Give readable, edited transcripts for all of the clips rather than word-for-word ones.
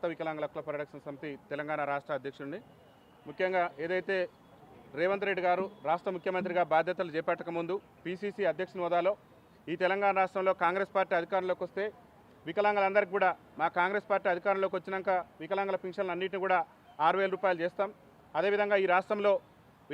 భారత వికలాంగుల హక్కుల పరిరక్షణ సమితి తెలంగాణ రాష్ట్ర అధ్యక్షుడిని. ముఖ్యంగా ఏదైతే రేవంత్ రెడ్డి గారు రాష్ట్ర ముఖ్యమంత్రిగా బాధ్యతలు చేపట్టక ముందు పీసీసీ అధ్యక్షుని హోదాలో ఈ తెలంగాణ రాష్ట్రంలో కాంగ్రెస్ పార్టీ అధికారంలోకి వస్తే వికలాంగులందరికీ కూడా మా కాంగ్రెస్ పార్టీ అధికారంలోకి వచ్చినాక వికలాంగుల పింఛన్లు అన్నింటినీ కూడా 6,000 రూపాయలు చేస్తాం. అదేవిధంగా ఈ రాష్ట్రంలో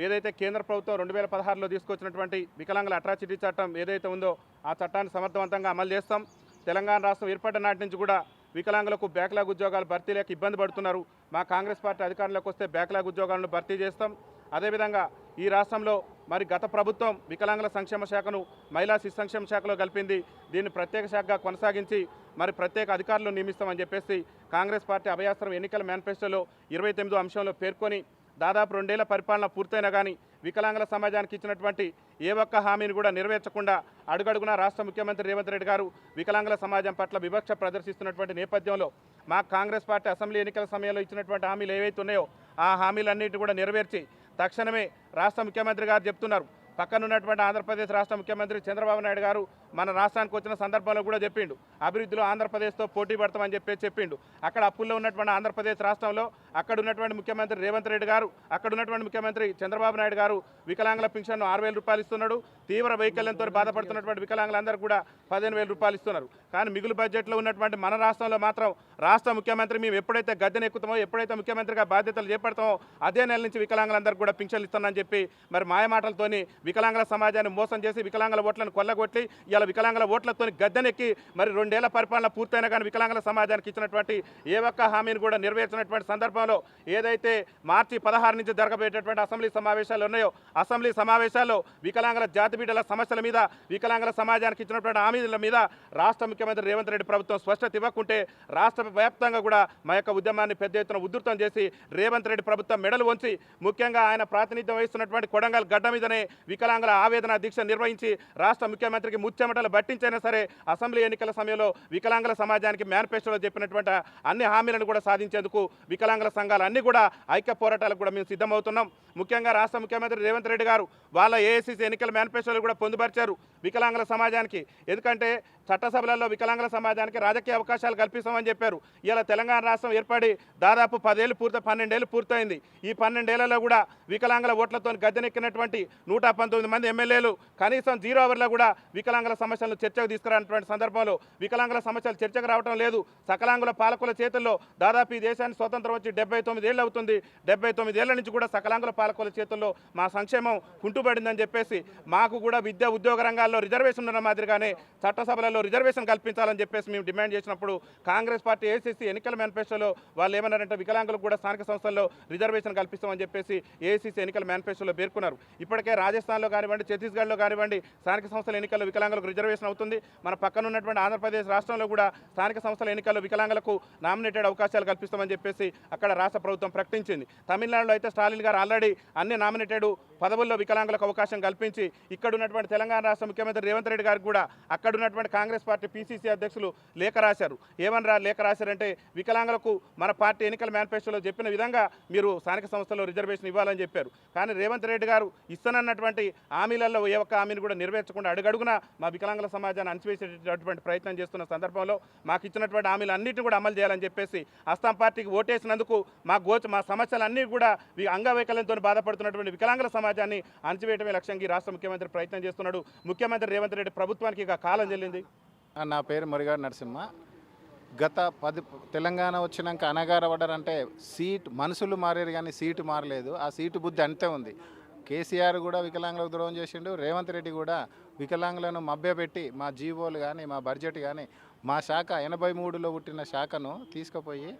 ఏదైతే కేంద్ర ప్రభుత్వం 2016లో తీసుకొచ్చినటువంటి వికలాంగుల అట్రాసిటీ చట్టం ఏదైతే ఉందో ఆ చట్టాన్ని సమర్థవంతంగా అమలు చేస్తాం. తెలంగాణ రాష్ట్రం ఏర్పడిన నాటి నుంచి కూడా వికలాంగులకు బ్యాక్లాగ్ ఉద్యోగాలు భర్తీ లేక ఇబ్బంది పడుతున్నారు. మా కాంగ్రెస్ పార్టీ అధికారంలోకి వస్తే బ్యాక్లాగ్ ఉద్యోగాలను భర్తీ చేస్తాం. అదేవిధంగా ఈ రాష్ట్రంలో మరి గత ప్రభుత్వం వికలాంగుల సంక్షేమ శాఖను మహిళా శిశు సంక్షేమ శాఖలో కలిపింది. దీన్ని ప్రత్యేక శాఖగా కొనసాగించి మరి ప్రత్యేక అధికారులు నియమిస్తామని చెప్పేసి కాంగ్రెస్ పార్టీ అభయాస్త్రం ఎన్నికల మేనిఫెస్టోలో 28వ అంశంలో పేర్కొని దాదాపు 2 ఏళ్ల పరిపాలన పూర్తయినా కానీ వికలాంగుల సమాజానికి ఇచ్చినటువంటి ఏ ఒక్క హామీని కూడా నెరవేర్చకుండా అడుగడుగునా రాష్ట్ర ముఖ్యమంత్రి రేవంత్ రెడ్డి గారు వికలాంగుల సమాజం పట్ల వివక్ష ప్రదర్శిస్తున్నటువంటి నేపథ్యంలో మా కాంగ్రెస్ పార్టీ అసెంబ్లీ ఎన్నికల సమయంలో ఇచ్చినటువంటి హామీలు ఏవైతే ఉన్నాయో ఆ హామీలన్నింటినీ కూడా నెరవేర్చి తక్షణమే రాష్ట్ర ముఖ్యమంత్రి గారు చెప్తున్నారు. పక్కనున్నటువంటి ఆంధ్రప్రదేశ్ రాష్ట్ర ముఖ్యమంత్రి చంద్రబాబు నాయుడు గారు మన రాష్ట్రానికి వచ్చిన సందర్భంలో కూడా చెప్పిండు అభివృద్ధిలో ఆంధ్రప్రదేశ్తో పోటీ పడతామని చెప్పిండు. అక్కడ అప్పుల్లో ఉన్నటువంటి ఆంధ్రప్రదేశ్ రాష్ట్రంలో అక్కడ ఉన్నటువంటి ముఖ్యమంత్రి రేవంత్ రెడ్డి గారు అక్కడ ఉన్నటువంటి ముఖ్యమంత్రి చంద్రబాబు నాయుడు గారు వికలాంగుల పింఛన్ను 6,000 రూపాయలు ఇస్తున్నాడు. తీవ్ర వైకల్యంతో బాధపడుతున్నటువంటి వికలాంగులందరూ కూడా 15,000 రూపాయలు ఇస్తున్నారు. కానీ మిగులు బడ్జెట్లో ఉన్నటువంటి మన రాష్ట్రంలో మాత్రం రాష్ట్ర ముఖ్యమంత్రి మేము ఎప్పుడైతే గద్దెనెక్కుతామో ఎప్పుడైతే ముఖ్యమంత్రిగా బాధ్యతలు చేపడతామో అదే నెల నుంచి వికలాంగులందరూ కూడా పింఛన్లు ఇస్తానని చెప్పి మరి మాయమాటలతోని వికలాంగుల సమాజాన్ని మోసం చేసి వికలాంగుల ఓట్లను కొల్లగొట్టి ఇలా వికలాంగుల ఓట్లతో గద్దెనెక్కి మరి 2 ఏళ్ల పరిపాలన పూర్తయినా కానీ వికలాంగుల సమాజానికి ఇచ్చినటువంటి ఏ ఒక్క హామీని కూడా నెరవేర్చినటువంటి సందర్భంలో ఏదైతే మార్చి 16 నుంచి జరగబోయేటటువంటి అసెంబ్లీ సమావేశాలు ఉన్నాయో అసెంబ్లీ సమావేశాల్లో వికలాంగుల జాతి బిడ్డల సమస్యల మీద వికలాంగుల సమాజానికి ఇచ్చినటువంటి హామీల మీద రాష్ట్ర ముఖ్యమంత్రి రేవంత్ రెడ్డి ప్రభుత్వం స్పష్టత ఇవ్వకుంటే రాష్ట్ర వ్యాప్తంగా కూడా మా యొక్క ఉద్యమాన్ని పెద్ద ఎత్తున ఉధృతం చేసి రేవంత్ రెడ్డి ప్రభుత్వం మెడలు వంచి ముఖ్యంగా ఆయన ప్రాతినిధ్యం వహిస్తున్నటువంటి కొడంగల్ గడ్డ మీదనే వికలాంగుల ఆవేదన దీక్ష నిర్వహించి రాష్ట్ర ముఖ్యమంత్రికి ముచ్చెమటలు బట్టించైనా సరే అసెంబ్లీ ఎన్నికల సమయంలో వికలాంగుల సమాజానికి మేనిఫెస్టోలో చెప్పినటువంటి అన్ని హామీలను కూడా సాధించేందుకు వికలాంగుల సంఘాలు అన్ని కూడా ఐక్య పోరాటాలకు కూడా మేము సిద్ధమవుతున్నాం. ముఖ్యంగా రాష్ట్ర ముఖ్యమంత్రి రేవంత్ రెడ్డి గారు వాళ్ళ ఏఐసీసీ ఎన్నికల మేనిఫెస్టోలు కూడా పొందుపరిచారు వికలాంగుల సమాజానికి. ఎందుకంటే చట్టసభలలో వికలాంగుల సమాజానికి రాజకీయ అవకాశాలు కల్పిస్తామని చెప్పారు. ఇలా తెలంగాణ రాష్ట్రం ఏర్పడి దాదాపు 12 ఏళ్ళు పూర్తయింది. ఈ 12 ఏళ్లలో కూడా వికలాంగుల ఓట్లతో గద్దెనెక్కినటువంటి 119 మంది ఎమ్మెల్యేలు కనీసం 0 అవర్లో కూడా వికలాంగుల సమస్యలను చర్చకు తీసుకురానటువంటి సందర్భంలో వికలాంగుల సమస్యలు చర్చకు రావడం లేదు. సకలాంగుల పాలకుల చేతుల్లో దాదాపు ఈ దేశానికి స్వతంత్రం వచ్చి 79 ఏళ్ళు అవుతుంది. 79 ఏళ్ల నుంచి కూడా సకలాంగుల పాలకుల చేతుల్లో మా సంక్షేమం కుంటుపడిందని చెప్పేసి మాకు కూడా విద్యా ఉద్యోగ రంగాల్లో రిజర్వేషన్ ఉన్న మాదిరిగానే చట్టసభలలో రిజర్వేషన్ కల్పించాలని చెప్పేసి మేము డిమాండ్ చేసినప్పుడు కాంగ్రెస్ పార్టీ ఏఐసీసీ ఎన్నికల మేనిఫెస్టోలో వాళ్ళు ఏమన్నారంటే వికలాంగులకు కూడా స్థానిక సంస్థల్లో రిజర్వేషన్ కల్పిస్తామని చెప్పేసి ఏఐసీసీ ఎన్నికల మేనిఫెస్టోలో పేర్కొన్నారు. ఇప్పటికే రాజస్థాన్లో కానివ్వండి ఛత్తీస్గఢ్లో కానివ్వండి స్థానిక సంస్థల ఎన్నికల్లో వికలాంగులకు రిజర్వేషన్ అవుతుంది. మన పక్కన ఉన్నటువంటి ఆంధ్రప్రదేశ్ రాష్ట్రంలో కూడా స్థానిక సంస్థల ఎన్నికల్లో వికలాంగులకు నామినేటెడ్ అవకాశాలు కల్పిస్తామని చెప్పేసి అక్కడ రాష్ట్ర ప్రభుత్వం ప్రకటించింది. తమిళనాడులో అయితే స్టాలిన్ గారు ఆల్రెడీ అన్ని నామినేటెడ్ పదవుల్లో వికలాంగులకు అవకాశం కల్పించి ఇక్కడ ఉన్నటువంటి తెలంగాణ రాష్ట్ర ముఖ్యమంత్రి రేవంత్ రెడ్డి గారికి కూడా అక్కడ ఉన్నటువంటి కాంగ్రెస్ పార్టీ పీసీసీ అధ్యక్షులు లేఖ రాశారు. ఏమని లేఖ రాశారంటే వికలాంగులకు మన పార్టీ ఎన్నికల మేనిఫెస్టోలో చెప్పిన విధంగా మీరు స్థానిక సంస్థల్లో రిజర్వేషన్ ఇవ్వాలని చెప్పారు. కానీ రేవంత్ రెడ్డి గారు ఇస్తానన్నటువంటి హామీలలో ఏ ఒక్క హామీని కూడా నెరవేర్చకుండా అడుగడుగునా మా వికలాంగుల సమాజాన్ని అణచివేసేటటువంటి ప్రయత్నం చేస్తున్న సందర్భంలో మాకు ఇచ్చినటువంటి హామీలు అన్నింటినీ కూడా అమలు చేయాలని చెప్పేసి అస్సాం పార్టీకి ఓటేసినందుకు మా సమస్యలన్నీ కూడా అంగవైకల్యంతో బాధపడుతున్నటువంటి వికలాంగుల సమాజాన్ని అణచివేయడమే లక్ష్యంగా ఈ రాష్ట్ర ముఖ్యమంత్రి ప్రయత్నం చేస్తున్నాడు. ముఖ్యమంత్రి రేవంత్ రెడ్డి ప్రభుత్వానికి ఇక కాలం చెల్లింది. నా పేరు మురిగాడు నరసింహ. గత తెలంగాణ వచ్చినాక అనగారపడ్డారంటే మనుషులు మారారు కానీ సీటు మారలేదు. ఆ సీటు బుద్ధి అంతే ఉంది. కేసీఆర్ కూడా వికలాంగులకు ద్రోహం చేసిండు. రేవంత్ రెడ్డి కూడా వికలాంగులను మభ్యపెట్టి మా జీవోలు కానీ మా బడ్జెట్ కానీ మా శాఖ 83లో పుట్టిన శాఖను తీసుకుపోయి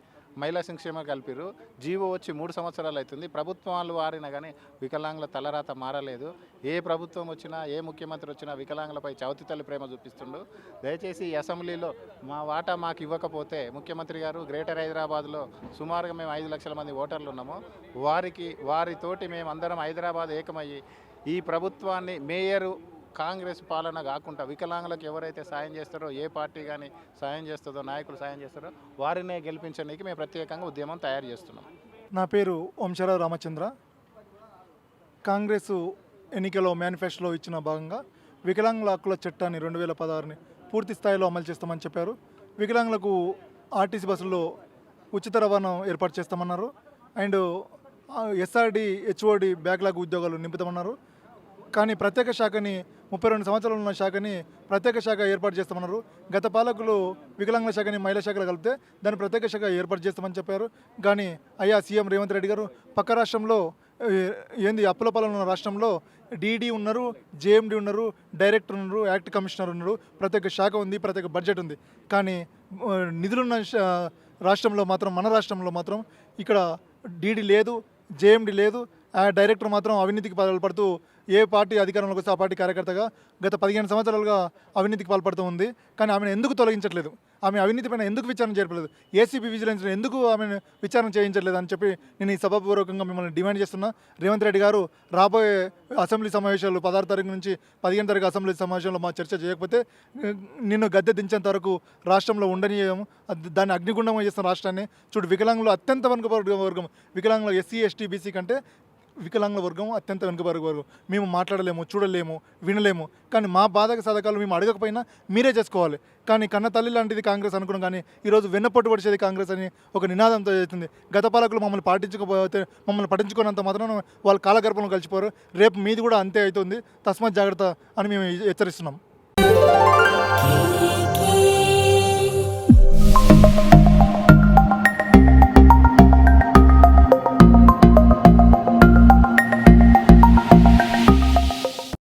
మహిళా సంక్షేమ కలిపిరు. జీవో వచ్చి 3 సంవత్సరాలు అవుతుంది. ప్రభుత్వాలు వారినా కానీ వికలాంగుల తలరాత మారలేదు. ఏ ప్రభుత్వం వచ్చినా ఏ ముఖ్యమంత్రి వచ్చినా వికలాంగులపై చవితి తల్లి ప్రేమ చూపిస్తుండు. దయచేసి ఈ అసెంబ్లీలో మా వాటా మాకు ఇవ్వకపోతే ముఖ్యమంత్రి గారు గ్రేటర్ హైదరాబాద్లో సుమారుగా మేము 5 లక్షల మంది ఓటర్లు ఉన్నాము. వారితోటి మేము అందరం హైదరాబాద్ ఏకమయ్యి ఈ ప్రభుత్వాన్ని మేయరు కాంగ్రెస్ పాలన కాకుండా వికలాంగులకు ఎవరైతే సాయం చేస్తారో ఏ పార్టీ కానీ సాయం చేస్తుందో నాయకులు సాయం చేస్తారో వారినే గెలిపించడానికి మేము ప్రత్యేకంగా ఉద్యమం తయారు చేస్తున్నాం. నా పేరు వంశరావు రామచంద్ర. కాంగ్రెస్ ఎన్నికలో మేనిఫెస్టోలో ఇచ్చిన భాగంగా వికలాంగుల హక్కుల చట్టాన్ని 2016ని పూర్తి స్థాయిలో అమలు చేస్తామని చెప్పారు. వికలాంగులకు ఆర్టీసీ బస్సుల్లో ఉచిత రవాణా ఏర్పాటు చేస్తామన్నారు. అండ్ ఎస్ఆర్డి హెచ్ఓడి బ్యాక్లాగ్ ఉద్యోగాలు నింపుతామన్నారు. కానీ ప్రత్యేక శాఖని 32 సంవత్సరాలు ఉన్న శాఖని ప్రత్యేక శాఖ ఏర్పాటు చేస్తామన్నారు. గత పాలకులు వికలాంగుల శాఖని మహిళా శాఖలో కలిపితే దాన్ని ప్రత్యేక శాఖ ఏర్పాటు చేస్తామని చెప్పారు. కానీ అయ్యా సీఎం రేవంత్ రెడ్డి గారు పక్క రాష్ట్రంలో ఏంది అప్పుల పాలన ఉన్న రాష్ట్రంలో డీడీ ఉన్నారు, జేఎండి ఉన్నారు, డైరెక్టర్ ఉన్నారు, యాక్ట్ కమిషనర్ ఉన్నారు, ప్రత్యేక శాఖ ఉంది, ప్రత్యేక బడ్జెట్ ఉంది. కానీ నిధులున్న రాష్ట్రంలో మాత్రం మన రాష్ట్రంలో మాత్రం ఇక్కడ డీడీ లేదు, జేఎండి లేదు, ఆ డైరెక్టర్ మాత్రం అవినీతికి పాల్పడుతూ ఏ పార్టీ అధికారంలోకి వస్తే ఆ పార్టీ కార్యకర్తగా గత 15 సంవత్సరాలుగా అవినీతికి పాల్పడుతూ ఉంది. కానీ ఆమెను ఎందుకు తొలగించట్లేదు, ఆమె అవినీతి పైన ఎందుకు విచారణ చేయట్లేదు, ఏసీబీ విజిలెన్స్ ఎందుకు ఆమెను విచారణ చేయించట్లేదు అని చెప్పి నేను ఈ సభాపూర్వకంగా మిమ్మల్ని డిమాండ్ చేస్తున్నా. రేవంత్ రెడ్డి గారు రాబోయే అసెంబ్లీ సమావేశాలు 16 తారీఖు నుంచి 15 తారీఖు అసెంబ్లీ సమావేశంలో మా చర్చ చేయకపోతే నిన్ను గద్దె దించేంత వరకు రాష్ట్రంలో ఉండనీయము, దాన్ని అగ్నిగుండం చేస్తున్న రాష్ట్రాన్ని. చూడు, వికలాంగులు అత్యంత వెనుకబడిన వర్గం, వికలాంగులు ఎస్సీ ఎస్టీ బీసీ కంటే వికలాంగుల వర్గం అత్యంత వెనుకబడిన వర్గం. మేము మాట్లాడలేము, చూడలేము, వినలేము. కానీ మా బాధక సాధకాలు మేము అడగకపోయినా మీరే చేసుకోవాలి. కానీ కన్న తల్లి లాంటిది కాంగ్రెస్ అనుకున్నాం, కానీ ఈరోజు వెన్నపట్టు పడిచేది కాంగ్రెస్ అని ఒక నినాదంతో అవుతుంది. గత పాలకులు మమ్మల్ని పట్టించుకున్నంత మాత్రం వాళ్ళు కాలగర్భంలో కలిసిపోరు. రేపు మీది కూడా అంతే అవుతుంది. తస్మాత్ జాగ్రత్త అని మేము హెచ్చరిస్తున్నాం.